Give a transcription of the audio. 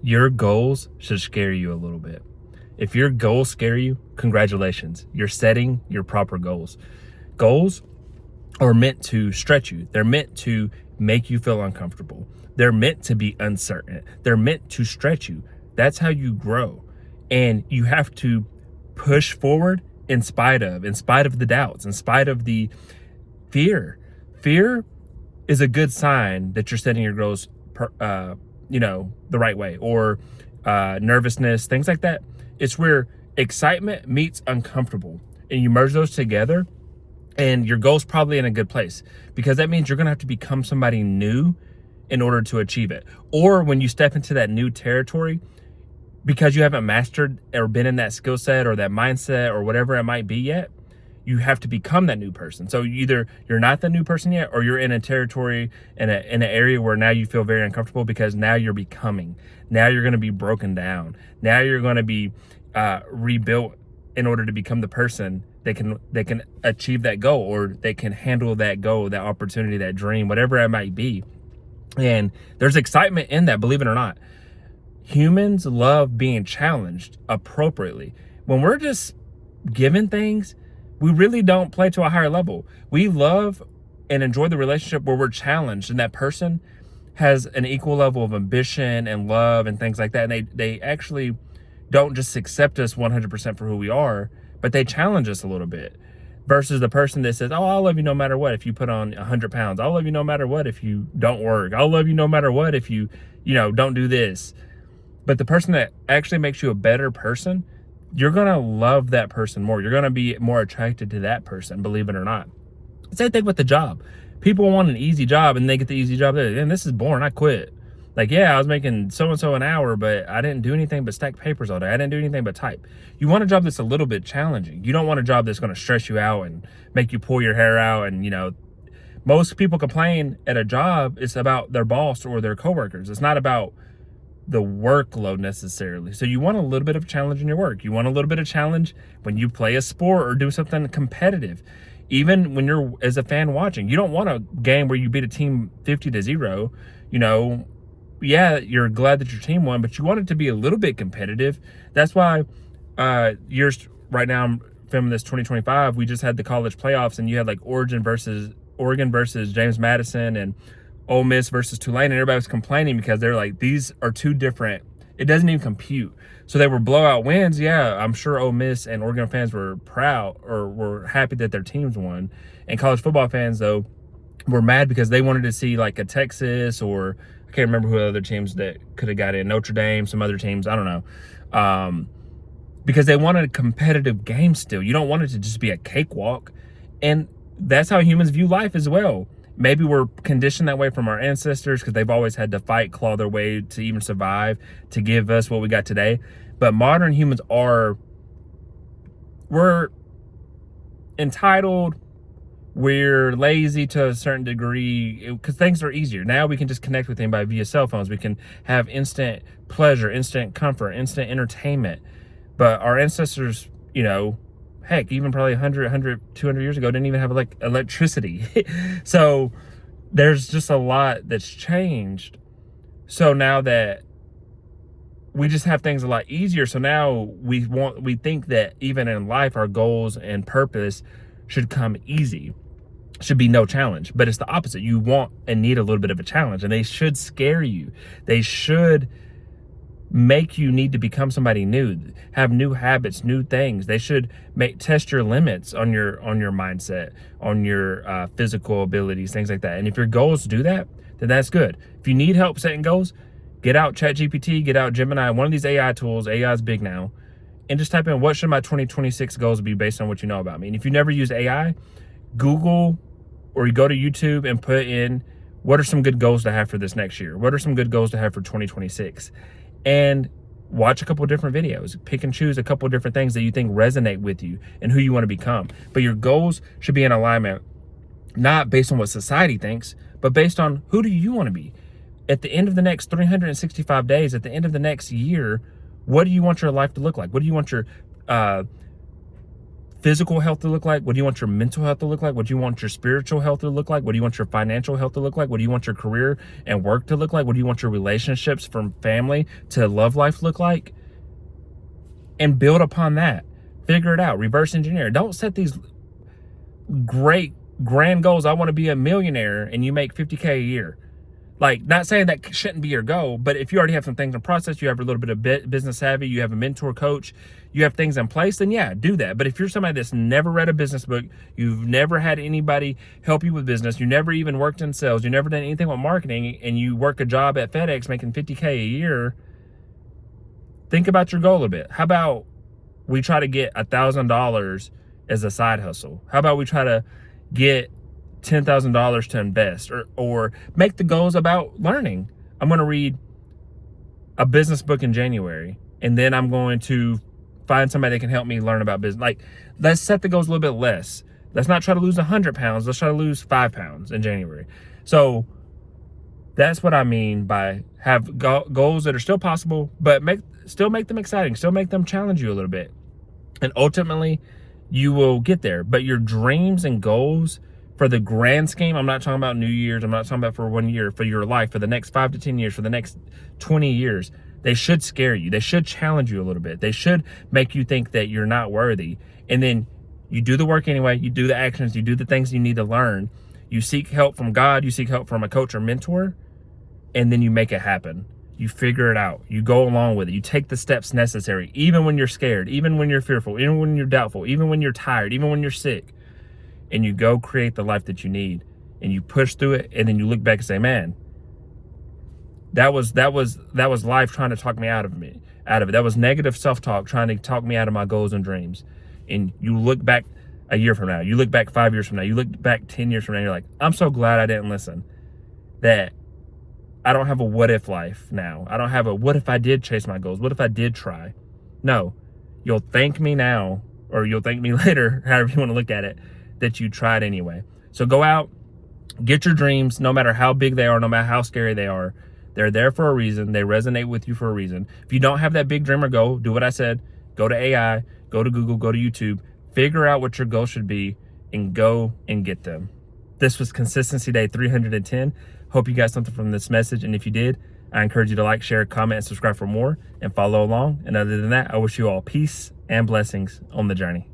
Your goals should scare you a little bit. If your goals scare you, congratulations. You're setting your proper goals. Goals are meant to stretch you. They're meant to make you feel uncomfortable. They're meant to be uncertain. They're meant to stretch you. That's how you grow. And you have to push forward in spite of the doubts, in spite of the fear. Fear is a good sign that you're setting your goals the right way, or nervousness, things like that. It's where excitement meets uncomfortable, and you merge those together, and your goal's probably in a good place, because that means you're gonna have to become somebody new in order to achieve it. Or when you step into that new territory, because you haven't mastered or been in that skill set or that mindset or whatever it might be yet, you have to become that new person. So either you're not the new person yet, or you're in a territory, in an area where now you feel very uncomfortable, because now you're becoming. Now you're going to be broken down. Now you're going to be rebuilt in order to become the person that can achieve that goal, or they can handle that goal, that opportunity, that dream, whatever it might be. And there's excitement in that, believe it or not. Humans love being challenged appropriately. When we're just given things, we really don't play to a higher level. We love and enjoy the relationship where we're challenged, and that person has an equal level of ambition and love and things like that. And they actually don't just accept us 100% for who we are, but they challenge us a little bit. Versus the person that says, oh, I'll love you no matter what if you put on 100 pounds. I'll love you no matter what if you don't work. I'll love you no matter what if you don't do this. But the person that actually makes you a better person, you're going to love that person more. You're going to be more attracted to that person, believe it or not. Same thing with the job. People want an easy job, and they get the easy job there. And this is boring. I quit. Like, yeah, I was making so-and-so an hour, but I didn't do anything but stack papers all day. I didn't do anything but type. You want a job that's a little bit challenging. You don't want a job that's going to stress you out and make you pull your hair out. And, most people complain at a job, it's about their boss or their coworkers. It's not about the workload necessarily. So you want a little bit of challenge in your work. You want a little bit of challenge when you play a sport or do something competitive. Even when you're as a fan watching, you don't want a game where you beat a team 50-0. Yeah, you're glad that your team won, but you want it to be a little bit competitive. That's why right now I'm filming this 2025. We just had the college playoffs, and you had like Oregon versus James Madison, and Ole Miss versus Tulane, and everybody was complaining because they're like, these are two different, it doesn't even compute. So they were blowout wins. Yeah, I'm sure Ole Miss and Oregon fans were proud, or were happy that their teams won. And college football fans, though, were mad because they wanted to see like a Texas, or I can't remember who other teams that could have got in, Notre Dame, some other teams, I don't know. Because they wanted a competitive game still. You don't want it to just be a cakewalk. And that's how humans view life as well. Maybe we're conditioned that way from our ancestors because they've always had to fight, claw their way to even survive, to give us what we got today. But modern humans we're entitled, we're lazy to a certain degree because things are easier. Now we can just connect with anybody via cell phones. We can have instant pleasure, instant comfort, instant entertainment. But our ancestors, heck, even probably 200 years ago, didn't even have electricity. So there's just a lot that's changed. So now that we just have things a lot easier, so now we think that even in life, our goals and purpose should come easy, should be no challenge. But it's the opposite. You want and need a little bit of a challenge, and they should scare you. They should make you need to become somebody new, have new habits, new things. They should test your limits on your mindset, on your physical abilities, things like that. And if your goals do that, then that's good. If you need help setting goals, get out ChatGPT, get out Gemini, one of these AI tools. AI is big now. And just type in, what should my 2026 goals be based on what you know about me? And if you never use AI, Google, or you go to YouTube and put in, what are some good goals to have for this next year? What are some good goals to have for 2026? And watch a couple of different videos. Pick and choose a couple of different things that you think resonate with you and who you want to become. But your goals should be in alignment, not based on what society thinks, but based on who do you want to be. At the end of the next 365 days, at the end of the next year, what do you want your life to look like? What do you want your physical health to look like? What do you want your mental health to look like? What do you want your spiritual health to look like? What do you want your financial health to look like? What do you want your career and work to look like? What do you want your relationships from family to love life look like? And build upon that. Figure it out. Reverse engineer. Don't set these great grand goals. I want to be a millionaire and you make 50K a year. Like, not saying that shouldn't be your goal, but if you already have some things in process, you have a little bit of business savvy, you have a mentor coach, you have things in place, then yeah, do that. But if you're somebody that's never read a business book, you've never had anybody help you with business, you never even worked in sales, you never done anything with marketing, and you work a job at FedEx making 50K a year, think about your goal a bit. How about we try to get $1,000 as a side hustle? How about we try to get $10,000 to invest, or make the goals about learning? I'm going to read a business book in January, and then I'm going to find somebody that can help me learn about business. Like, let's set the goals a little bit less. Let's not try to lose 100 pounds. Let's try to lose 5 pounds in January. So that's what I mean by have goals that are still possible, but still make them exciting. Still make them challenge you a little bit. And ultimately, you will get there. But your dreams and goals, for the grand scheme, I'm not talking about New Year's, I'm not talking about for 1 year, for your life, for the next 5 to 10 years, for the next 20 years, they should scare you. They should challenge you a little bit. They should make you think that you're not worthy. And then you do the work anyway, you do the actions, you do the things you need to learn. You seek help from God, you seek help from a coach or mentor, and then you make it happen. You figure it out. You go along with it. You take the steps necessary, even when you're scared, even when you're fearful, even when you're doubtful, even when you're tired, even when you're sick. And you go create the life that you need, and you push through it, and then you look back and say, man, that was life trying to talk me out of it. That was negative self-talk trying to talk me out of my goals and dreams. And you look back a year from now, you look back 5 years from now, you look back 10 years from now, you're like, I'm so glad I didn't listen. That I don't have a what if life now. I don't have a what if I did chase my goals? What if I did try? No, you'll thank me now, or you'll thank me later, however you want to look at it, that you tried anyway. So go out, get your dreams, no matter how big they are, no matter how scary they are. They're there for a reason. They resonate with you for a reason. If you don't have that big dream or goal, do what I said. Go to AI, go to Google, go to YouTube, figure out what your goal should be, and go and get them. This was Consistency Day 310. Hope you got something from this message. And if you did, I encourage you to like, share, comment, and subscribe for more, and follow along. And other than that, I wish you all peace and blessings on the journey.